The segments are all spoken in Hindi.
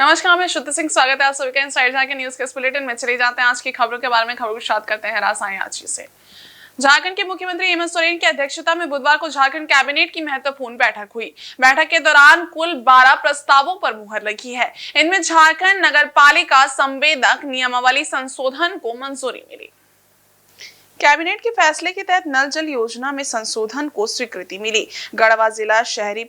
नमस्कार, मैं श्रुति सिंह। स्वागत है आप सभी का इनसाइड के न्यूज के इस बुलेटिन में। चले जाते हैं आज की खबरों के बारे में। खबरों की शुरुआत करते हैं राजधानी से। झारखंड के मुख्यमंत्री हेमंत सोरेन की अध्यक्षता में बुधवार को झारखंड कैबिनेट की महत्वपूर्ण बैठक हुई। बैठक के दौरान कुल 12 प्रस्तावों पर मुहर लगी है। इनमें झारखंड नगरपालिका संवेदक नियमावली संशोधन को मंजूरी मिली। कैबिनेट के फैसले के तहत नल जल योजना में संशोधन को स्वीकृति मिली। गढ़वा जिला शहरी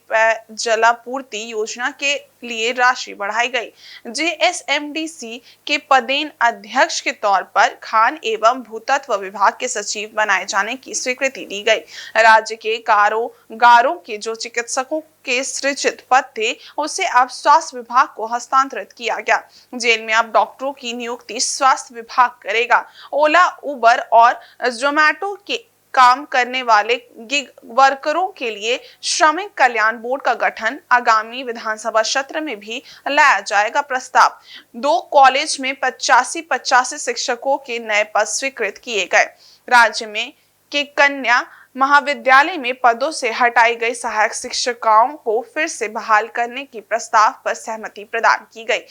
जलापूर्ति योजना के लिए राशि बढ़ाई गई। जेएसएमडीसी के पदेन अध्यक्ष के तौर पर खान एवं भूतत्व विभाग के सचिव बनाए जाने की स्वीकृति दी गई। राज्य के कारागारों के जो चिकित्सकों के सृजित पद थे उसे अब स्वास्थ्य विभाग को हस्तांतरित किया गया। जेल में अब डॉक्टरों की नियुक्ति स्वास्थ्य विभाग करेगा। ओला, उबर और जोमैटो के काम करने वाले गिग वर्करों के लिए श्रमिक कल्याण बोर्ड का गठन आगामी विधानसभा सत्र में भी लाया जाएगा प्रस्ताव। 2 कॉलेज में 85 शिक्षकों के नए पद स्वीकृत किए गए। राज्य में के कन्या महाविद्यालय में पदों से हटाई गई सहायक शिक्षिकाओं को फिर से बहाल करने की प्रस्ताव पर सहमति प्रदान की गई।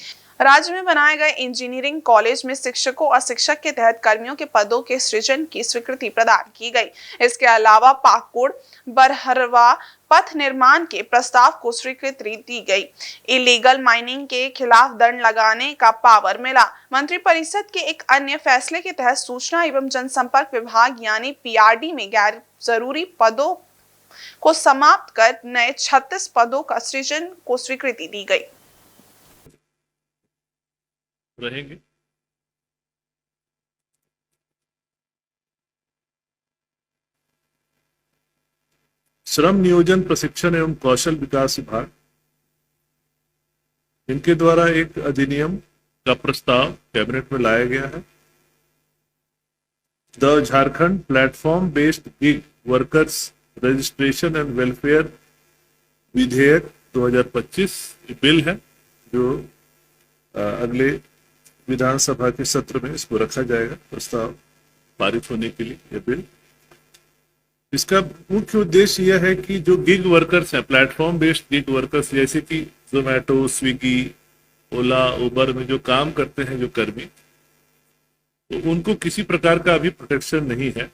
राज्य में बनाए गए इंजीनियरिंग कॉलेज में शिक्षकों और शिक्षक के तहत कर्मियों के पदों के सृजन की स्वीकृति प्रदान की गई। इसके अलावा पाकुड़ बरहरवा पथ निर्माण के प्रस्ताव को स्वीकृति दी गई। इलीगल माइनिंग के खिलाफ दंड लगाने का पावर मिला। मंत्रिपरिषद के एक अन्य फैसले के तहत सूचना एवं जनसंपर्क विभाग यानी पीआरडी में गैर जरूरी पदों को समाप्त कर नए 36 पदों का सृजन को स्वीकृति दी गई। रहेंगे। श्रम नियोजन प्रशिक्षण एवं कौशल विकास विभाग इनके द्वारा एक अधिनियम का प्रस्ताव कैबिनेट में लाया गया है। The Jharkhand platform based gig workers registration and welfare विधेयक 2025 बिल है जो अगले विधानसभा के सत्र में इसको रखा जाएगा प्रस्ताव पारित होने के लिए। यह बिल, इसका मुख्य उद्देश्य यह है कि जो गिग वर्कर्स हैं, प्लेटफॉर्म बेस्ड गिग वर्कर्स जैसे कि जोमैटो, स्विगी, ओला, उबर में जो काम करते हैं जो कर्मी, तो उनको किसी प्रकार का अभी प्रोटेक्शन नहीं है।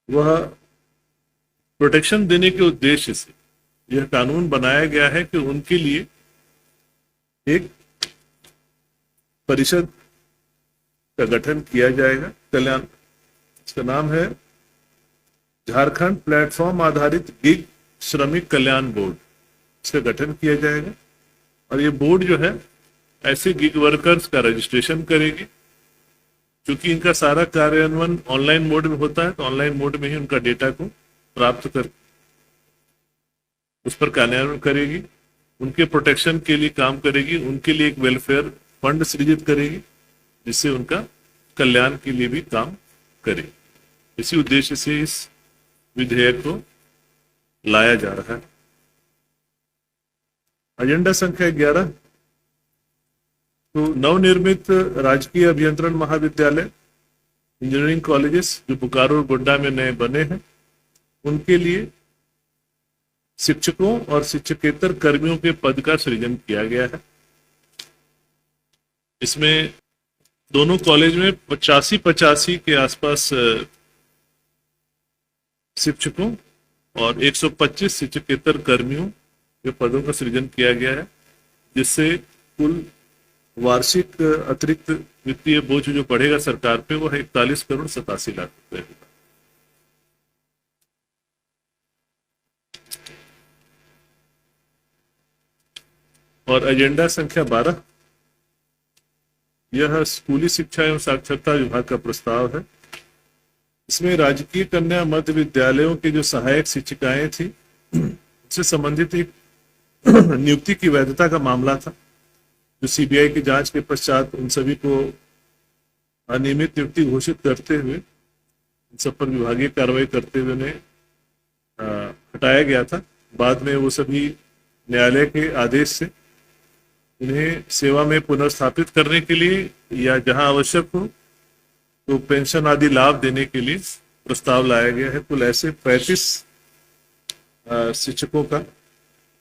वह प्रोटेक्शन देने के उद्देश्य से यह कानून बनाया गया है कि उनके लिए एक परिषद का गठन किया जाएगा कल्याण। इसका नाम है झारखंड प्लेटफॉर्म आधारित गिग श्रमिक कल्याण बोर्ड। इसका गठन किया जाएगा और ये बोर्ड जो है ऐसे गिग वर्कर्स का रजिस्ट्रेशन करेगी। क्योंकि इनका सारा कार्यान्वयन ऑनलाइन मोड में होता है तो ऑनलाइन मोड में ही उनका डेटा को प्राप्त कर उस पर कार्यान्वयन करेगी, उनके प्रोटेक्शन के लिए काम करेगी, उनके लिए एक वेलफेयर फंड सृजित करेगी जिससे उनका कल्याण के लिए भी काम करे। इसी उद्देश्य से इस विधेयक को लाया जा रहा है। एजेंडा संख्या 11, तो नवनिर्मित राजकीय अभियंत्रण महाविद्यालय इंजीनियरिंग कॉलेजेस जो बोकारो और गोड्डा में नए बने हैं उनके लिए शिक्षकों और शिक्षकेतर कर्मियों के पद का सृजन किया गया है। इसमें दोनों कॉलेज में 85 के आसपास शिक्षकों और 125 शिक्षकेतर कर्मियों के पदों का सृजन किया गया है, जिससे कुल वार्षिक अतिरिक्त वित्तीय बोझ जो बढ़ेगा सरकार पे वो 41 करोड़ 87 लाख रुपए होगा। और एजेंडा संख्या 12, यह स्कूली शिक्षा एवं साक्षरता विभाग का प्रस्ताव है। इसमें राजकीय कन्या मध्य विद्यालयों के जो सहायक शिक्षिकाएं थी उससे संबंधित एक नियुक्ति की वैधता का मामला था, जो सीबीआई की जांच के पश्चात उन सभी को अनियमित नियुक्ति घोषित करते हुए इन सब पर विभागीय कार्रवाई करते हुए उन्हें हटाया गया था। बाद में वो सभी न्यायालय के आदेश से उन्हें सेवा में पुनर्स्थापित करने के लिए या जहां आवश्यक हो तो पेंशन आदि लाभ देने के लिए प्रस्ताव लाया गया है। कुल ऐसे 35 शिक्षकों का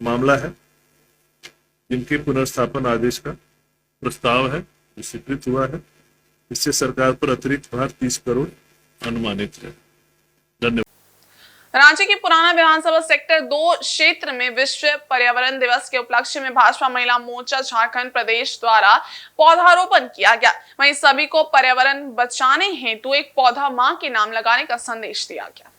मामला है। जिनके पुनर्स्थापन आदेश का प्रस्ताव है जो स्वीकृत हुआ है। इससे सरकार पर अतिरिक्त भार 30 करोड़ अनुमानित है। धन्यवाद। रांची के पुराना विधानसभा सेक्टर 2 क्षेत्र में विश्व पर्यावरण दिवस के उपलक्ष्य में भाजपा महिला मोर्चा झारखंड प्रदेश द्वारा पौधारोपण किया गया। वहीं सभी को पर्यावरण बचाने हेतु एक पौधा मां के नाम लगाने का संदेश दिया गया।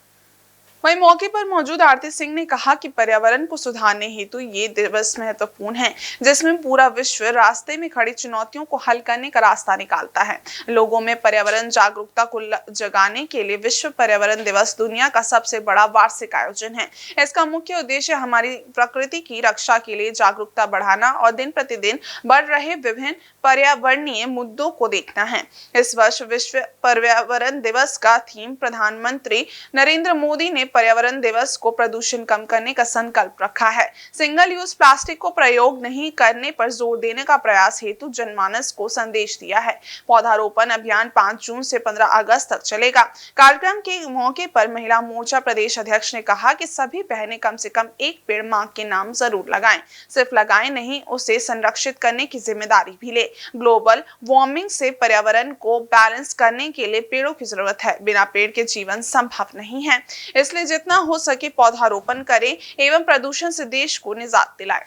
वहीं मौके पर मौजूद आरती सिंह ने कहा कि पर्यावरण को सुधारने हेतु ये दिवस महत्वपूर्ण है, जिसमें पूरा विश्व रास्ते में खड़ी चुनौतियों को हल करने का रास्ता निकालता है। लोगों में पर्यावरण जागरूकता को जगाने के लिए विश्व पर्यावरण दिवस दुनिया का सबसे बड़ा वार्षिक आयोजन है। इसका मुख्य उद्देश्य हमारी प्रकृति की रक्षा के लिए जागरूकता बढ़ाना और दिन प्रतिदिन बढ़ रहे विभिन्न पर्यावरणीय मुद्दों को देखना है। इस वर्ष विश्व पर्यावरण दिवस का थीम प्रधानमंत्री नरेंद्र मोदी ने पर्यावरण दिवस को प्रदूषण कम करने का संकल्प रखा है। सिंगल यूज प्लास्टिक को प्रयोग नहीं करने पर जोर देने का प्रयास हेतु जनमानस को संदेश दिया है। पौधारोपण अभियान 5 जून से 15 अगस्त तक चलेगा। कार्यक्रम के मौके पर महिला मोर्चा प्रदेश अध्यक्ष ने कहा कि सभी बहनें कम से कम एक पेड़ मां के नाम जरूर लगाएं। सिर्फ लगाएं नहीं, उसे संरक्षित करने की जिम्मेदारी भी ले। ग्लोबल वार्मिंग से पर्यावरण को बैलेंस करने के लिए पेड़ों की जरूरत है। बिना पेड़ के जीवन संभव नहीं है, इसलिए जितना हो सके पौधारोपण करें एवं प्रदूषण से देश को निजात दिलाएं।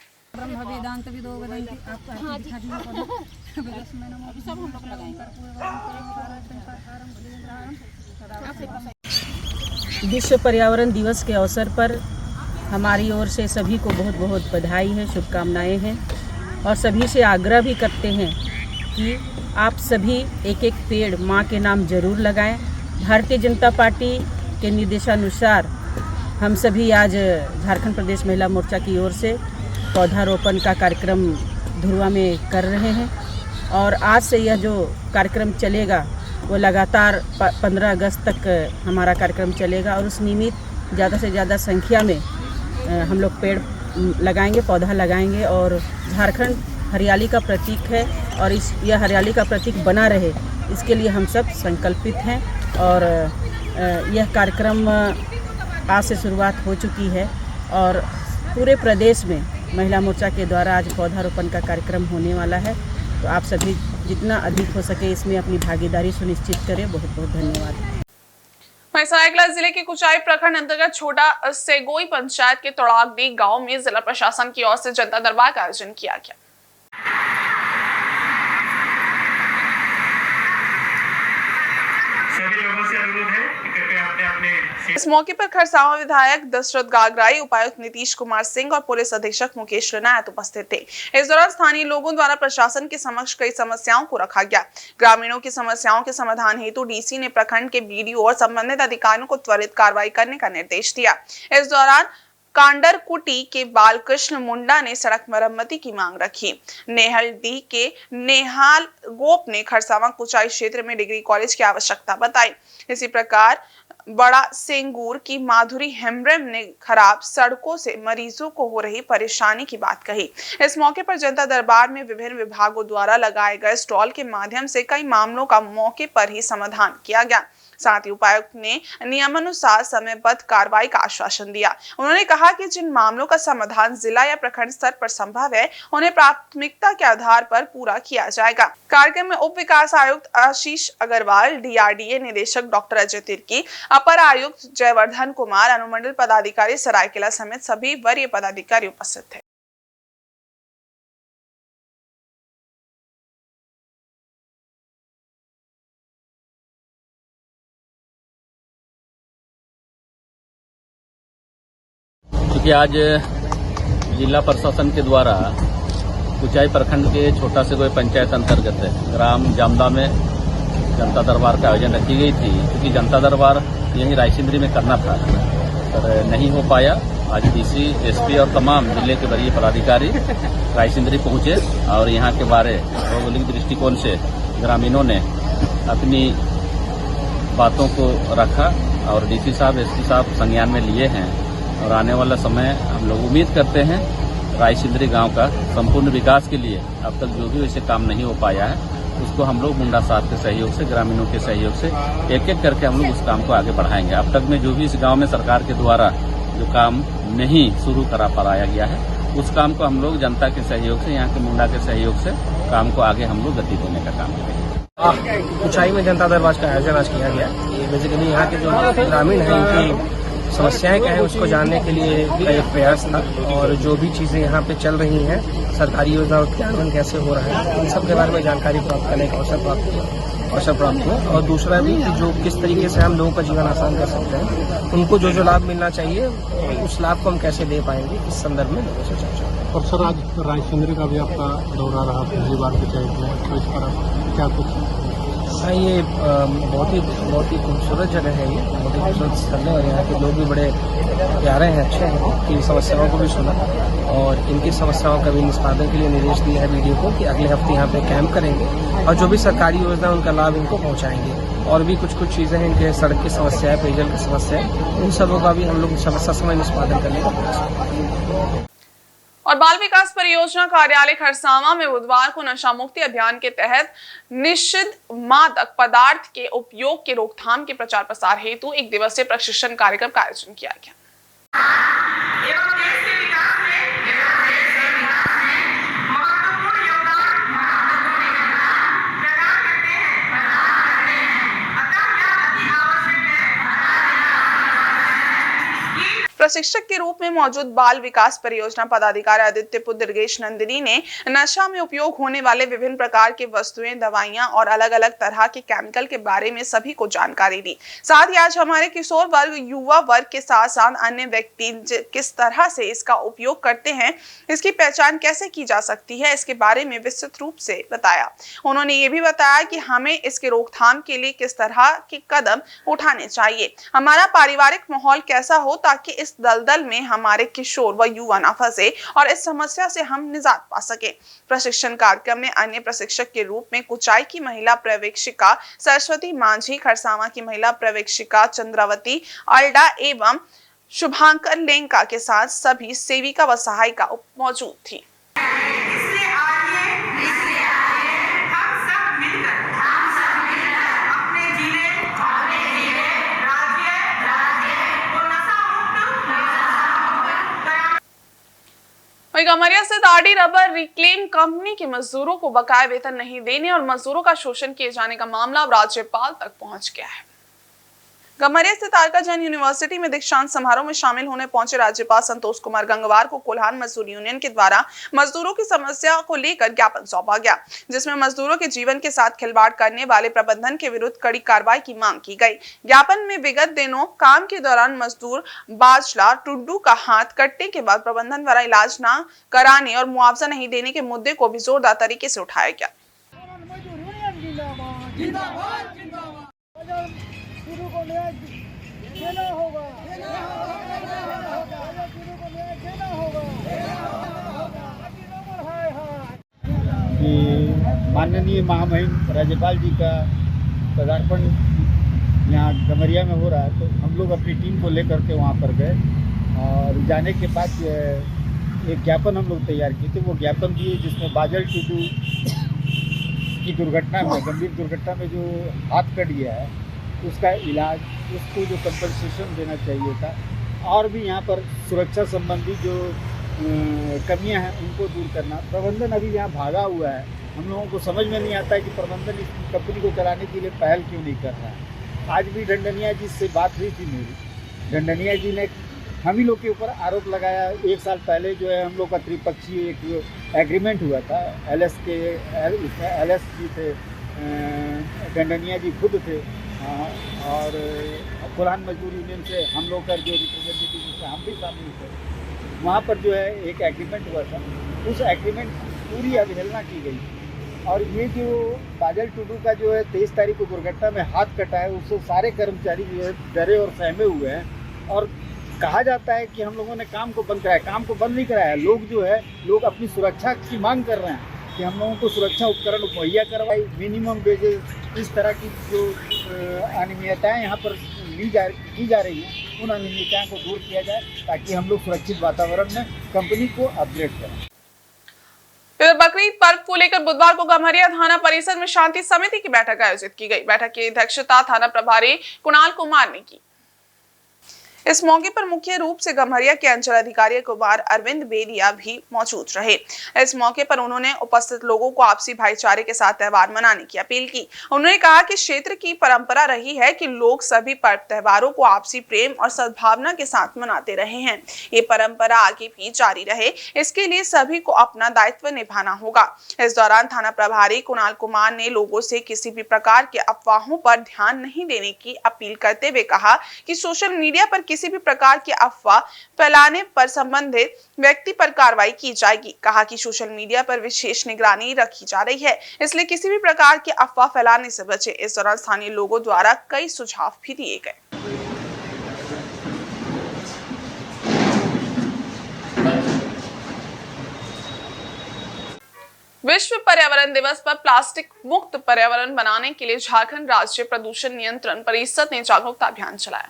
विश्व पर्यावरण दिवस के अवसर पर हमारी ओर से सभी को बहुत बहुत बधाई है, शुभकामनाएं हैं और सभी से आग्रह भी करते हैं कि आप सभी एक एक पेड़ मां के नाम जरूर लगाएं। भारतीय जनता पार्टी के निर्देशानुसार हम सभी आज झारखंड प्रदेश महिला मोर्चा की ओर से पौधारोपण का कार्यक्रम धुरवा में कर रहे हैं और आज से यह जो कार्यक्रम चलेगा वो लगातार 15 अगस्त तक हमारा कार्यक्रम चलेगा और उस निमित्त ज़्यादा से ज़्यादा संख्या में हम लोग पेड़ लगाएंगे, पौधा लगाएंगे और झारखंड हरियाली का प्रतीक है और यह हरियाली का प्रतीक बना रहे इसके लिए हम सब संकल्पित हैं। और यह कार्यक्रम आज से शुरुआत हो चुकी है और पूरे प्रदेश में महिला मोर्चा के द्वारा आज पौधारोपण का कार्यक्रम होने वाला है। तो आप सभी जितना अधिक हो सके इसमें अपनी भागीदारी सुनिश्चित करें। बहुत बहुत धन्यवाद। सरायकेला जिले के कुचाई प्रखंड अंतर्गत छोटा सेगोई पंचायत के तोड़ागडी गांव में जिला प्रशासन की ओर से जनता दरबार का आयोजन किया गया। इस मौके पर खरसावां विधायक दशरथ गागराई, उपायुक्त नीतीश कुमार सिंह और पुलिस अधीक्षक मुकेश लुनायत उपस्थित थे। इस दौरान स्थानीय लोगों द्वारा प्रशासन के समक्ष कई समस्याओं को रखा गया। ग्रामीणों की समस्याओं के समाधान हेतु डीसी ने प्रखंड के बीडीओ और संबंधित अधिकारियों को त्वरित कार्रवाई करने का निर्देश दिया। इस दौरान कांडरकुटी के बालकृष्ण मुंडा ने सड़क मरम्मती की मांग रखी। नेहलडी के नेहाल गोप ने खरसावां कुचाई क्षेत्र में डिग्री कॉलेज की आवश्यकता बताई। इसी प्रकार बड़ा सेंगूर की माधुरी हेम्ब्रम ने खराब सड़कों से मरीजों को हो रही परेशानी की बात कही। इस मौके पर जनता दरबार में विभिन्न विभागों द्वारा लगाए गए स्टॉल के माध्यम से कई मामलों का मौके पर ही समाधान किया गया। साथ ही उपायुक्त ने नियमानुसार समयबद्ध कार्रवाई का आश्वासन दिया। उन्होंने कहा कि जिन मामलों का समाधान जिला या प्रखंड स्तर पर संभव है उन्हें प्राथमिकता के आधार पर पूरा किया जाएगा। कार्यक्रम में उप विकास आयुक्त आशीष अग्रवाल, डीआरडीए निदेशक डॉक्टर अजय तिर्की, अपर आयुक्त जयवर्धन कुमार, अनुमंडल पदाधिकारी सरायकेला समेत सभी वरीय पदाधिकारी उपस्थित थे। क्योंकि आज जिला प्रशासन के द्वारा कुचाई प्रखंड के छोटा सेगोई पंचायत अंतर्गत ग्राम जामदा में जनता दरबार का आयोजन रखी गई थी। क्योंकि जनता दरबार यहीं रायसिंदरी में करना था पर नहीं हो पाया। आज डीसी, एसपी और तमाम जिले के वरीय पदाधिकारी रायसिंदरी पहुंचे और यहाँ के बारे भौगोलिक दृष्टिकोण से ग्रामीणों ने अपनी बातों को रखा और डीसी साहब, एसपी साहब संज्ञान में लिए हैं और आने वाला समय हम लोग उम्मीद करते हैं रायसिंदरी गांव का संपूर्ण विकास के लिए अब तक जो भी वैसे काम नहीं हो पाया है उसको हम लोग मुंडा साहब के सहयोग से, ग्रामीणों के सहयोग से एक एक करके हम लोग उस काम को आगे बढ़ाएंगे। अब तक में जो भी इस गांव में सरकार के द्वारा जो काम नहीं शुरू करा पाया गया है उस काम को हम लोग जनता के सहयोग से, यहाँ के मुंडा के सहयोग से काम को आगे हम लोग गति देने का काम करेंगे। ऊंचाई में जनता दरबार का आयोजन आज किया गया। ये बेसिकली यहाँ के जो ग्रामीण हैं इनकी समस्याएं क्या है उसको जानने के लिए का एक प्रयास था, और जो भी चीजें यहाँ पे चल रही हैं, सरकारी योजनाओं का क्रियान्वयन कैसे हो रहा है, इन सब के बारे में जानकारी प्राप्त करने का अवसर प्राप्त हुआ। और दूसरा भी कि जो किस तरीके से हम लोगों का जीवन आसान कर सकते हैं, उनको जो लाभ मिलना चाहिए उस लाभ को हम कैसे दे पाएंगे, इस संदर्भ में लोगों से चर्चा। और सर आज रायचंद्र का भी आपका दौरा रहा पहली बार पंचायत में, तो इस पर आप क्या कुछ? हाँ, ये बहुत ही खूबसूरत जगह है, ये बहुत ही खूबसूरत स्थल है, और यहाँ के लोग भी बड़े प्यारे हैं, अच्छे हैं। कि समस्याओं को भी सुना और इनकी समस्याओं का भी निष्पादन के लिए निर्देश दिया है वीडियो को कि अगले हफ्ते यहाँ पे कैंप करेंगे और जो भी सरकारी योजना उनका लाभ इनको पहुँचाएंगे। और भी कुछ चीज़ें हैं, इनके सड़क की समस्या है, पेयजल की समस्या है, उन सबों का भी हम लोग समस्या समय निष्पादन करने का प्रयास। और बाल विकास परियोजना कार्यालय खरसावां में बुधवार को नशा मुक्ति अभियान के तहत निषिद्ध मादक पदार्थ के उपयोग के रोकथाम के प्रचार प्रसार हेतु एक दिवसीय प्रशिक्षण कार्यक्रम का आयोजन किया गया। प्रशिक्षक के रूप में मौजूद बाल विकास परियोजना पदाधिकारी आदित्य पुत्र दुर्गेश नंदिनी ने नशा में उपयोग होने वाले विभिन्न प्रकार की वस्तुएं, दवाइयां और अलग अलग तरह के केमिकल के बारे में सभी को जानकारी दी। साथ ही आज हमारे किशोर वर्ग, युवा वर्ग के साथ साथ अन्य व्यक्ति किस तरह से इसका उपयोग करते हैं, इसकी पहचान कैसे की जा सकती है, इसके बारे में विस्तृत रूप से बताया। उन्होंने ये भी बताया कि हमें इसके रोकथाम के लिए किस तरह के कदम उठाने चाहिए, हमारा पारिवारिक माहौल कैसा हो ताकि इस दलदल में हमारे किशोर व युवा न फंसे और इस समस्या से हम निजात पा सके। प्रशिक्षण कार्यक्रम में अन्य प्रशिक्षक के रूप में कुचाई की महिला पर्यवेक्षिका सरस्वती मांझी, खरसावां की महिला पर्यवेक्षिका चंद्रावती अल्डा एवं शुभांकर लेंका के साथ सभी सेविका व सहायिका मौजूद थी। वहीं गमरिया स्थित आरडी रबर रिक्लेम कंपनी के मजदूरों को बकाया वेतन नहीं देने और मजदूरों का शोषण किए जाने का मामला अब राज्यपाल तक पहुंच गया है। गमरिया स्थित आरका जैन यूनिवर्सिटी में दीक्षांत समारोह में शामिल होने पहुंचे राज्यपाल संतोष कुमार गंगवार को कोल्हान मजदूर यूनियन के द्वारा मजदूरों की समस्या को लेकर ज्ञापन सौंपा गया, जिसमें मजदूरों के जीवन के साथ खिलवाड़ करने वाले प्रबंधन के विरुद्ध कड़ी कार्रवाई की मांग की गई। ज्ञापन में विगत दिनों काम के दौरान मजदूर बाजला टुड्डू का हाथ कटने के बाद प्रबंधन द्वारा इलाज न कराने और मुआवजा नहीं देने के मुद्दे को भी जोरदार तरीके से उठाया गया। माननीय महामहिम राज्यपाल जी का पदार्पण यहाँ गमरिया में हो रहा है, तो हम लोग अपनी टीम को लेकर के वहाँ पर गए और जाने के बाद एक ज्ञापन हम लोग तैयार किए थे। वो ज्ञापन दिए जिसमें बाजल टुडू की दुर्घटना में, गंभीर दुर्घटना में जो हाथ कट गया है उसका इलाज, उसको जो कंपनसेशन देना चाहिए था, और भी यहाँ पर सुरक्षा संबंधी जो कमियां हैं उनको दूर करना। प्रबंधन अभी यहाँ भागा हुआ है, हम लोगों को समझ में नहीं आता है कि प्रबंधन इस कंपनी को चलाने के लिए पहल क्यों नहीं कर रहा है। आज भी डंडनिया जी से बात हुई थी मेरी, डंडनिया जी ने हम ही लोग के ऊपर आरोप लगाया। एक साल पहले जो है हम लोग का त्रिपक्षीय एक एग्रीमेंट हुआ था, एलएस जी थे, डंडनिया जी खुद थे और कोल्हान मजदूर यूनियन से हम लोग का जो रिप्रेजेंटेटिव थे हम भी शामिल थे। वहाँ पर जो है एक एग्रीमेंट हुआ था, उस एग्रीमेंट पूरी अवहेलना की गई। और ये जो बाजल टुडू का जो है 23 तारीख को दुर्घटना में हाथ कटा है, उससे सारे कर्मचारी जो है डरे और सहमे हुए हैं और कहा जाता है कि हम लोगों ने काम को बंद कराया। काम को बंद नहीं कराया, लोग जो है अपनी सुरक्षा की मांग कर रहे हैं कि हम लोगों को सुरक्षा उपकरण मुहैया करवाई, मिनिमम वेजेस, इस तरह की जो अनियमितताएँ यहाँ पर की जा रही हैं उन अनियमितताओं को दूर किया जाए ताकि हम लोग सुरक्षित वातावरण में कंपनी को अपग्रेड करें। बकरीद पर्व को लेकर बुधवार को गम्हरिया थाना परिसर में शांति समिति की बैठक आयोजित की गई। बैठक की अध्यक्षता थाना प्रभारी कुणाल कुमार ने की। इस मौके पर मुख्य रूप से गम्हरिया के अंचल अधिकारी कुमार अरविंद बेदिया भी मौजूद रहे। इस मौके पर उन्होंने उपस्थित लोगों को आपसी भाईचारे के साथ त्योहार मनाने की अपील की। उन्होंने कहा कि क्षेत्र की परंपरा रही है कि लोग सभी पर्व त्योहारों को आपसी प्रेम और सद्भावना के साथ मनाते रहे हैं। ये परंपरा आगे भी जारी रहे, इसके लिए सभी को अपना दायित्व निभाना होगा। इस दौरान थाना प्रभारी कुणाल कुमार ने लोगों से किसी भी प्रकार के अफवाहों पर ध्यान नहीं देने की अपील करते हुए कहा कि सोशल मीडिया पर किसी भी प्रकार की अफवाह फैलाने पर संबंधित व्यक्ति पर कार्रवाई की जाएगी। कहा कि सोशल मीडिया पर विशेष निगरानी रखी जा रही है, इसलिए किसी भी प्रकार की अफवाह फैलाने से बचे। इस दौरान स्थानीय लोगों द्वारा कई सुझाव भी दिए गए। विश्व पर्यावरण दिवस पर प्लास्टिक मुक्त पर्यावरण बनाने के लिए झारखंड राज्य प्रदूषण नियंत्रण परिषद ने जागरूकता अभियान चलाया।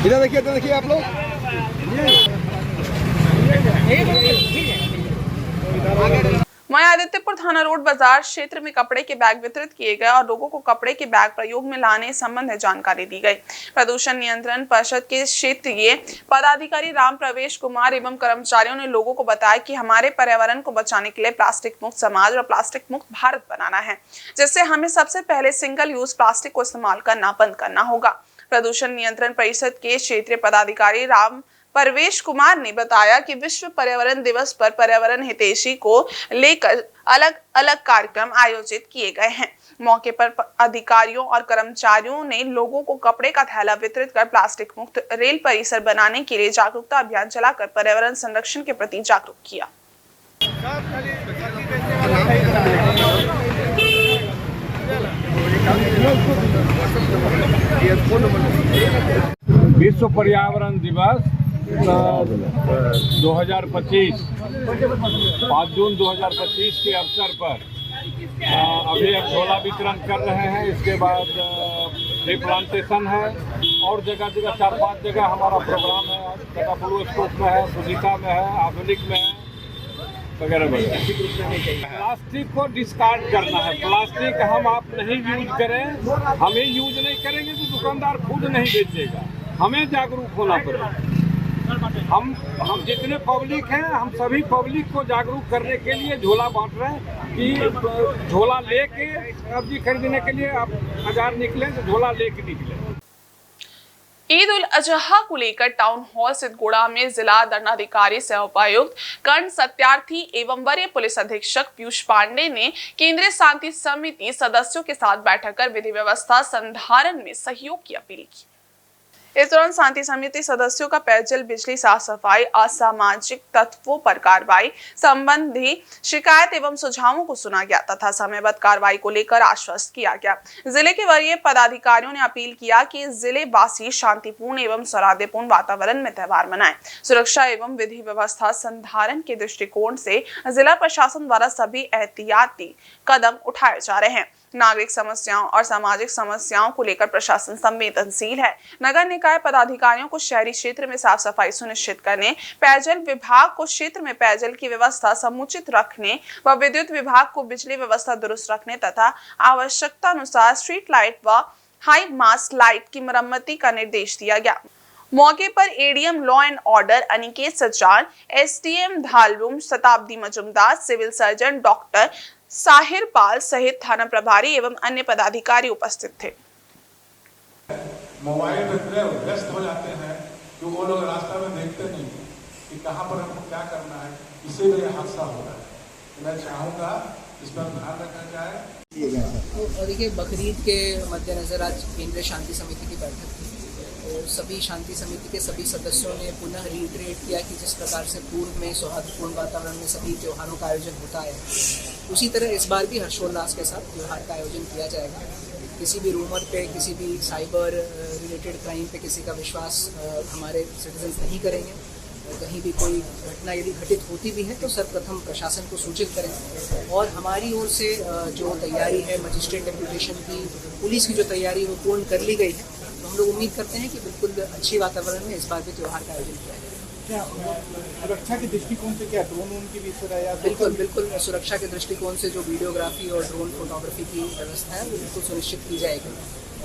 इधर देखिए आप लोग। वहीं आदित्यपुर थाना रोड बाजार क्षेत्र में कपड़े के बैग वितरित किए गए और लोगों को कपड़े के बैग प्रयोग में लाने संबंधी जानकारी दी गई। प्रदूषण नियंत्रण परिषद के क्षेत्रीय पदाधिकारी राम प्रवेश कुमार एवं कर्मचारियों ने लोगों को बताया कि हमारे पर्यावरण को बचाने के लिए प्लास्टिक मुक्त समाज और प्लास्टिक मुक्त भारत बनाना है, जिससे हमें सबसे पहले सिंगल यूज प्लास्टिक को इस्तेमाल करना बंद करना होगा। प्रदूषण नियंत्रण परिषद के क्षेत्रीय पदाधिकारी राम प्रवेश कुमार ने बताया कि विश्व पर्यावरण दिवस पर पर्यावरण हितैषी को लेकर अलग अलग कार्यक्रम आयोजित किए गए हैं। मौके पर अधिकारियों और कर्मचारियों ने लोगों को कपड़े का थैला वितरित कर प्लास्टिक मुक्त रेल परिसर बनाने के लिए जागरूकता अभियान चलाकर पर्यावरण संरक्षण के प्रति जागरूक किया। विश्व पर्यावरण दिवस 2025 5 जून 2025 के अवसर पर अभी एक झोला वितरण कर रहे हैं। इसके बाद रिप्लांटेशन है और जगह जगह 4-5 जगह हमारा प्रोग्राम है। जगह ब्लू स्कोप में है, सुजीता में है, आधुनिक में है वगैरह वगैरह। प्लास्टिक को डिस्कार्ड करना है। प्लास्टिक हम आप नहीं यूज करें, हमें यूज नहीं करेंगे तो दुकानदार खुद नहीं बेचेगा। हमें जागरूक होना पड़ेगा। हम जितने पब्लिक हैं, हम सभी पब्लिक को जागरूक करने के लिए झोला बांट रहे हैं कि झोला लेके सब्जी खरीदने के लिए आप बाजार निकले तो झोला लेके निकले। ईद उल अजहा को लेकर टाउन हॉल स्थित गोड़ा में जिला दंडाधिकारी सह उपायुक्त कर्ण सत्यार्थी एवं वरीय पुलिस अधीक्षक पीयूष पांडे ने केंद्रीय शांति समिति सदस्यों के साथ बैठक कर विधि व्यवस्था संधारण में सहयोग की अपील की। इस दौरान शांति समिति सदस्यों का पेयजल, बिजली, साफ सफाई, असामाजिक तत्वों पर कार्रवाई संबंधी शिकायत एवं सुझावों को सुना गया तथा समयबद्ध कार्रवाई को लेकर आश्वस्त किया गया। जिले के वरीय पदाधिकारियों ने अपील किया कि जिले वासी शांतिपूर्ण एवं सौहार्दपूर्ण वातावरण में त्योहार मनाएं। सुरक्षा एवं विधि व्यवस्था संधारण के दृष्टिकोण से जिला प्रशासन द्वारा सभी एहतियाती कदम उठाए जा रहे हैं। नागरिक समस्याओं और सामाजिक समस्याओं को लेकर प्रशासन संवेदनशील है। नगर निकाय पदाधिकारियों को शहरी क्षेत्र में साफ सफाई सुनिश्चित करने, पेयजल विभाग को क्षेत्र में पेयजल की व्यवस्था समुचित रखने व विद्युत विभाग को बिजली व्यवस्था दुरुस्त रखने तथा आवश्यकता अनुसार स्ट्रीट लाइट व हाई मास्ट लाइट की मरम्मति का निर्देश दिया गया। मौके पर ADM law and order Aniket Sachan, SDM Dhalbhum Shatabdi Majumdar, civil surgeon doctor Sahir Pal सहित थाना प्रभारी एवं अन्य पदाधिकारी उपस्थित थे। मोबाइल में इतने व्यस्त हो जाते हैं कि वो लोग रास्ता में देखते नहीं कि कहाँ पर हमको क्या करना है, इसीलिए यह हादसा हो रहा है। तो मैं चाहूँगा इस पर ध्यान रखा जाए। और देखिए, बकरीद के मद्देनजर आज केंद्रीय शांति समिति की बैठक थी और सभी शांति समिति के सभी सदस्यों ने पुनः रीइटरेट किया कि जिस प्रकार से पूर्व में सौहार्दपूर्ण वातावरण में सभी त्योहारों का आयोजन होता है, उसी तरह इस बार भी हर्षोल्लास के साथ त्योहार का आयोजन किया जाएगा। किसी भी रूमर पे, किसी भी साइबर रिलेटेड क्राइम पे किसी का विश्वास हमारे सिटीजन्स नहीं करेंगे। कहीं भी कोई घटना यदि घटित होती भी है तो सर्वप्रथम प्रशासन को सूचित करें और हमारी ओर से जो तैयारी है मजिस्ट्रेट डेप्यूटेशन की, पुलिस की जो तैयारी वो पूर्ण कर ली गई है। तो हम लोग उम्मीद करते हैं कि बिल्कुल अच्छी वातावरण में इस बार भी त्योहार का आयोजन किया जाएगा। सुरक्षा के दृष्टिकोण से क्या ड्रोन की भी बिल्कुल सुरक्षा के दृष्टिकोण से जो वीडियोग्राफी और ड्रोन फोटोग्राफी की व्यवस्था है वो बिल्कुल सुनिश्चित की जाएगी।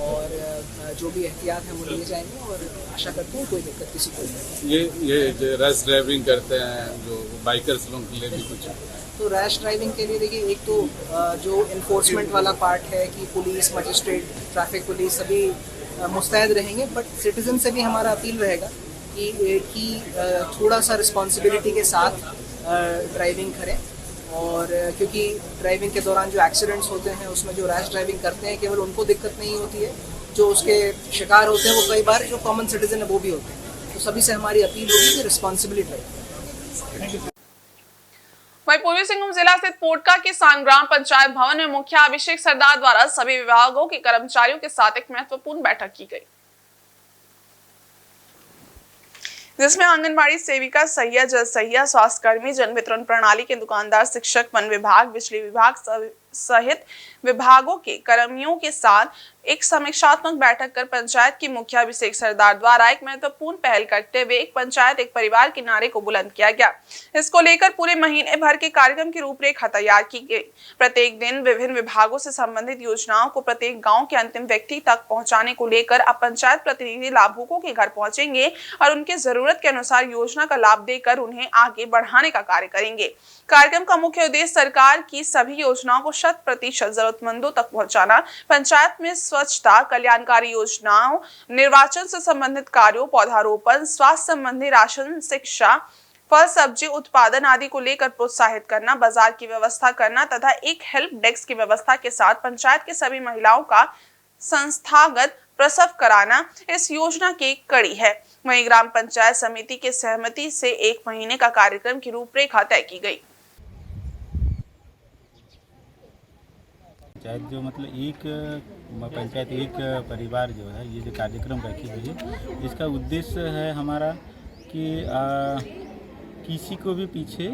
और जो भी एहतियात हैं वो लिए जाएंगे और आशा करते हैं कोई दिक्कत किसी को नहीं। ये रैश ड्राइविंग करते हैं जो बाइकर्स लोगों के लिए भी कुछ? तो रैश ड्राइविंग के लिए देखिए, एक तो जो इन्फोर्समेंट वाला पार्ट है कि पुलिस, मजिस्ट्रेट, ट्रैफिक पुलिस सभी मुस्तैद रहेंगे, बट सिटीजन से भी हमारा अपील रहेगा कि थोड़ा सा रिस्पॉन्सिबिलिटी के साथ ड्राइविंग करें। और क्योंकि ड्राइविंग के दौरान जो एक्सीडेंट्स होते हैं उसमें जो रैश ड्राइविंग करते हैं केवल उनको दिक्कत नहीं होती है, जो उसके शिकार होते हैं वो कई बार जो कॉमन सिटीजन है वो भी होते हैं। तो सभी से हमारी अपील होगी कि रिस्पॉन्सिबिलिटी रहे। वहीं पूर्वी सिंहभूम जिला स्थित पोटका के सांग्राम पंचायत भवन में मुखिया अभिषेक सरदार द्वारा सभी विभागों के कर्मचारियों के साथ एक महत्वपूर्ण बैठक की गई, जिसमें आंगनबाड़ी सेविका, सहिया, जल सहिया, स्वास्थ्य कर्मी, जन वितरण प्रणाली के दुकानदार, शिक्षक, वन विभाग, बिजली विभाग सहित विभागों के कर्मियों के साथ एक समीक्षात्मक बैठक कर पंचायत की मुखिया अभिषेक सरदार द्वारा एक महत्वपूर्ण पहल करते हुए एक पंचायत एक परिवार के नारे को बुलंद किया गया। इसको लेकर पूरे महीने भर के कार्यक्रम की रूपरेखा तैयार की गई। प्रत्येक दिन विभिन्न विभागों से संबंधित योजनाओं को प्रत्येक गांव के अंतिम व्यक्ति तक पहुंचाने को लेकर अब पंचायत प्रतिनिधि लाभुकों के घर पहुंचेंगे और उनके जरूरत के अनुसार योजना का लाभ देकर उन्हें आगे बढ़ाने का कार्य करेंगे। कार्यक्रम का मुख्य उद्देश्य सरकार की सभी योजनाओं को 100% जरूरतमंदों तक पहुंचाना, पंचायत में स्वच्छता, कल्याणकारी योजनाओं, निर्वाचन से संबंधित कार्यों, पौधारोपण, स्वास्थ्य संबंधी राशन, शिक्षा, फल सब्जी उत्पादन आदि को लेकर प्रोत्साहित करना, बाजार की व्यवस्था करना तथा एक हेल्प डेस्क की व्यवस्था के साथ पंचायत के सभी महिलाओं का संस्थागत प्रसव कराना इस योजना की कड़ी है। वहीं ग्राम पंचायत समिति के सहमति से 1 महीने का कार्यक्रम की रूपरेखा तय की गई। पंचायत जो मतलब एक पंचायत एक परिवार जो है, ये जो कार्यक्रम रखी गई है, इसका उद्देश्य है हमारा कि किसी को भी पीछे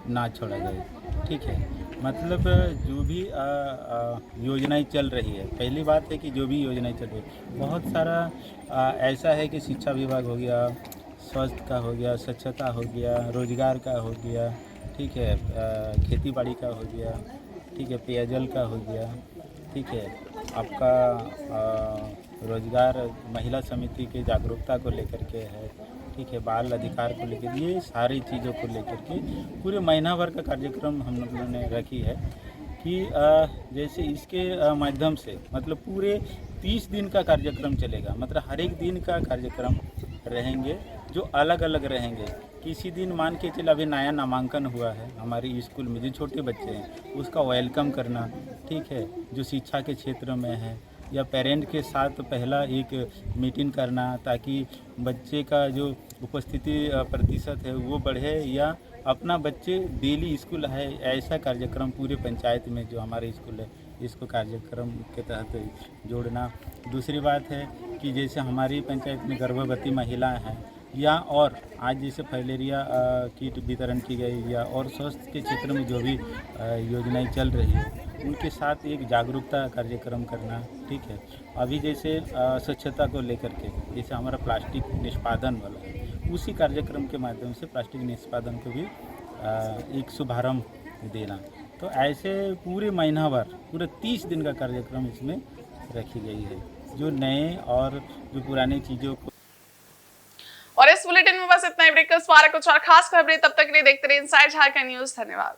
ना छोड़ा जाए। ठीक है, मतलब जो भी योजनाएं चल रही है, पहली बात है कि जो भी योजनाएं चल रही है, बहुत सारा ऐसा है कि शिक्षा विभाग हो गया, स्वास्थ्य का हो गया, स्वच्छता हो गया, रोजगार का हो गया, ठीक है, खेती बाड़ी का हो गया, ठीक है, पेयजल का हो गया, ठीक है, आपका रोजगार, महिला समिति के जागरूकता को लेकर के है, ठीक है, बाल अधिकार को लेकर, ये सारी चीज़ों को लेकर के पूरे महीना भर का कार्यक्रम हम लोगों ने रखी है कि जैसे इसके माध्यम से मतलब पूरे 30 दिन का कार्यक्रम चलेगा। मतलब हर एक दिन का कार्यक्रम रहेंगे जो अलग अलग रहेंगे। किसी दिन मान के चल अभी नया नामांकन हुआ है हमारे स्कूल में, जो छोटे बच्चे हैं उसका वेलकम करना, ठीक है, जो शिक्षा के क्षेत्र में है, या पेरेंट के साथ पहला एक मीटिंग करना ताकि बच्चे का जो उपस्थिति प्रतिशत है वो बढ़े, या अपना बच्चे डेली स्कूल है ऐसा कार्यक्रम पूरे पंचायत में जो हमारे स्कूल है इसको कार्यक्रम के तहत जोड़ना। दूसरी बात है कि जैसे हमारी पंचायत में गर्भवती महिलाएं हैं, या और आज जैसे फाइलेरिया किट वितरण की गई, या और स्वास्थ्य के क्षेत्र में जो भी योजनाएं चल रही है उनके साथ एक जागरूकता कार्यक्रम करना। ठीक है, अभी जैसे स्वच्छता को लेकर के जैसे हमारा प्लास्टिक निष्पादन वाला है, उसी कार्यक्रम के माध्यम से प्लास्टिक निष्पादन को भी एक शुभारंभ देना। तो ऐसे पूरे महीना भर पूरे 30 दिन का कार्यक्रम इसमें रखी गई है, जो नए और जो पुरानी चीज़ों को। और इस बुलेटिन में बस इतना ही। ब्रेक कुछ और खास खबरें, तब तक के लिए देखते रहिए इनसाइड झारखंड न्यूज़। धन्यवाद।